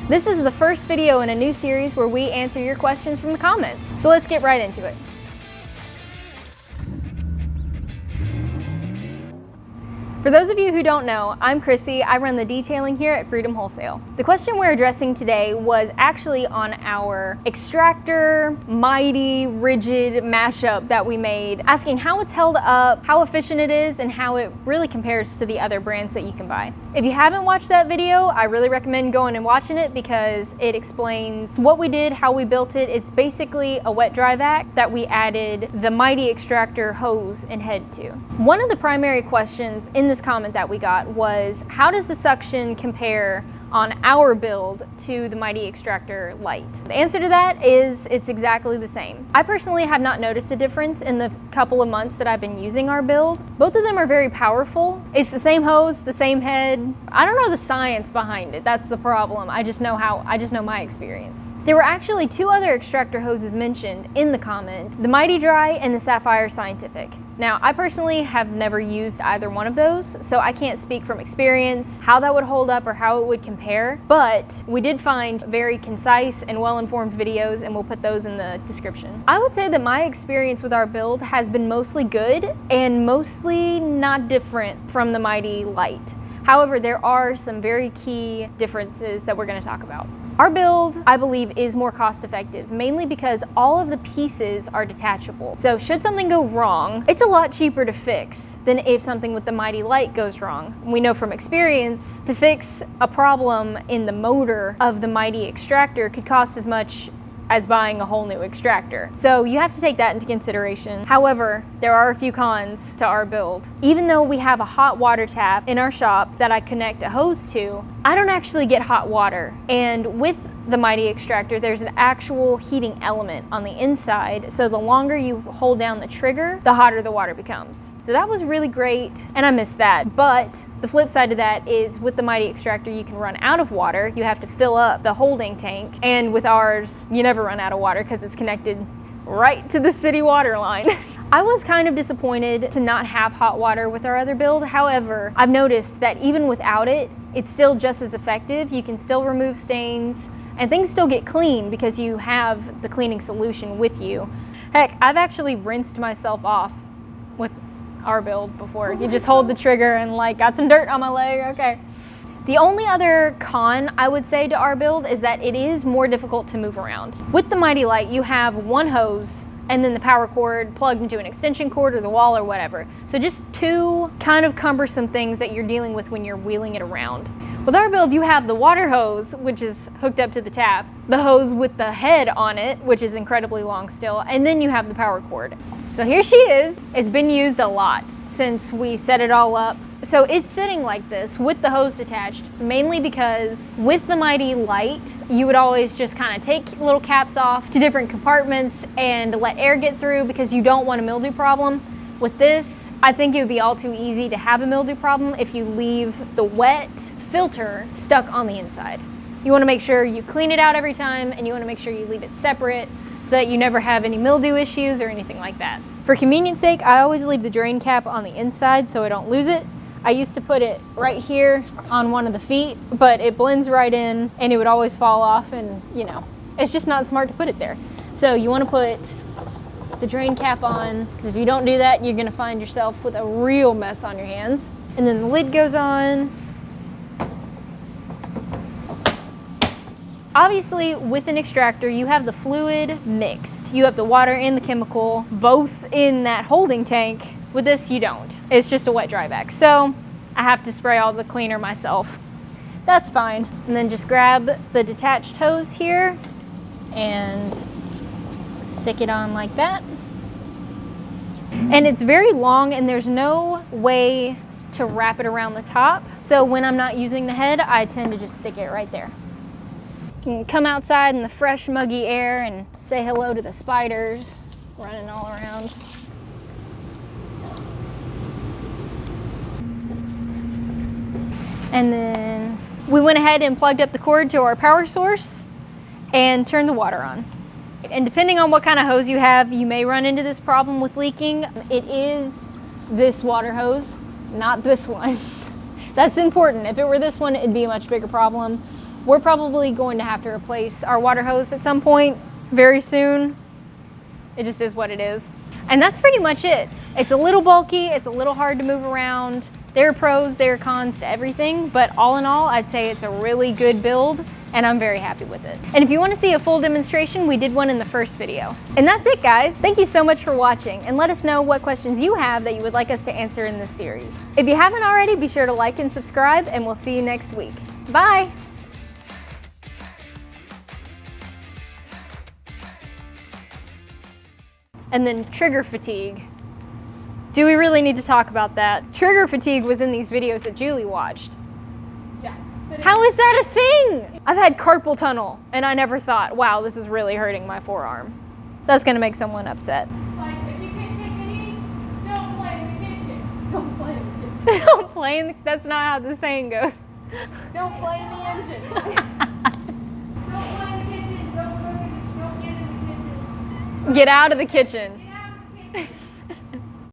This is the first video in a new series where we answer your questions from the comments. So let's get right into it. For those of you who don't know, I'm Chrissy. I run the detailing here at Freedom Wholesale. The question we're addressing today was actually on our extractor, Mytee, rigid mashup that we made, asking how it's held up, how efficient it is, and how it really compares to the other brands that you can buy. If you haven't watched that video, I really recommend going and watching it because it explains what we did, how we built it. It's basically a wet dry vac that we added the Mytee Extractor hose and head to. One of the primary questions in this comment that we got was, how does the suction compare on our build to the Mytee Extractor Lite? The answer to that is it's exactly the same. I personally have not noticed a difference in the couple of months that I've been using our build. Both of them are very powerful. It's the same hose, the same head. I don't know the science behind it. That's the problem. I just know my experience. There were actually two other extractor hoses mentioned in the comment, the Mytee Dry and the Sapphire Scientific. Now, I personally have never used either one of those, so I can't speak from experience how that would hold up or how it would compare, but we did find very concise and well-informed videos, and we'll put those in the description. I would say that my experience with our build has been mostly good and mostly not different from the Mytee Lite. However, there are some very key differences that we're going to talk about. Our build, I believe, is more cost effective, mainly because all of the pieces are detachable. So should something go wrong, it's a lot cheaper to fix than if something with the Mytee Lite goes wrong. We know from experience, to fix a problem in the motor of the Mytee Extractor could cost as much as buying a whole new extractor. So you have to take that into consideration. However, there are a few cons to our build. Even though we have a hot water tap in our shop that I connect a hose to, I don't actually get hot water. And with the Mytee Extractor, there's an actual heating element on the inside, so the longer you hold down the trigger, the hotter the water becomes. So that was really great, and I missed that. But the flip side of that is with the Mytee Extractor, you can run out of water. You have to fill up the holding tank, and with ours, you never run out of water because it's connected right to the city water line. I was kind of disappointed to not have hot water with our other build. However, I've noticed that even without it, it's still just as effective. You can still remove stains, and things still get clean because you have the cleaning solution with you. Heck, I've actually rinsed myself off with our build before. You just hold the trigger and like, got some dirt on my leg, okay. The only other con I would say to our build is that it is more difficult to move around. With the Mytee Lite, you have one hose and then the power cord plugged into an extension cord or the wall or whatever. So just two kind of cumbersome things that you're dealing with when you're wheeling it around. With our build, you have the water hose, which is hooked up to the tap, the hose with the head on it, which is incredibly long still, and then you have the power cord. So here she is. It's been used a lot since we set it all up. So it's sitting like this with the hose detached, mainly because with the Mytee Lite, you would always just kind of take little caps off to different compartments and let air get through because you don't want a mildew problem. With this, I think it would be all too easy to have a mildew problem if you leave the wet filter stuck on the inside. You want to make sure you clean it out every time, and you want to make sure you leave it separate so that you never have any mildew issues or anything like that. For convenience sake, I always leave the drain cap on the inside so I don't lose it. I used to put it right here on one of the feet, but it blends right in and it would always fall off, and you know, it's just not smart to put it there. So you want to put the drain cap on, because if you don't do that, you're going to find yourself with a real mess on your hands. And then the lid goes on. Obviously, with an extractor, you have the fluid mixed. You have the water and the chemical both in that holding tank. With this, you don't. It's just a wet dry vac. So I have to spray all the cleaner myself. That's fine. And then just grab the detached hose here and stick it on like that. And it's very long, and there's no way to wrap it around the top. So when I'm not using the head, I tend to just stick it right there. You can come outside in the fresh, muggy air and say hello to the spiders running all around. And then we went ahead and plugged up the cord to our power source and turned the water on. And depending on what kind of hose you have, you may run into this problem with leaking. It is this water hose, not this one. That's important. If it were this one, it'd be a much bigger problem. We're probably going to have to replace our water hose at some point very soon. It just is what it is. And that's pretty much it. It's a little bulky, it's a little hard to move around. There are pros, there are cons to everything, but all in all, I'd say it's a really good build and I'm very happy with it. And if you want to see a full demonstration, we did one in the first video. And that's it, guys. Thank you so much for watching, and let us know what questions you have that you would like us to answer in this series. If you haven't already, be sure to like and subscribe, and we'll see you next week. Bye! And then trigger fatigue. Do we really need to talk about that? Trigger fatigue was in these videos that Julie watched. Yeah. How is that a thing? I've had carpal tunnel and I never thought, wow, this is really hurting my forearm. That's gonna make someone upset. Like, if you can't take a heat, don't play in the kitchen. Don't play in the kitchen. Don't play in the, that's not how the saying goes. Don't play in the engine. Don't play in the kitchen. Don't get in the kitchen. Get out of the kitchen. Get out of the kitchen.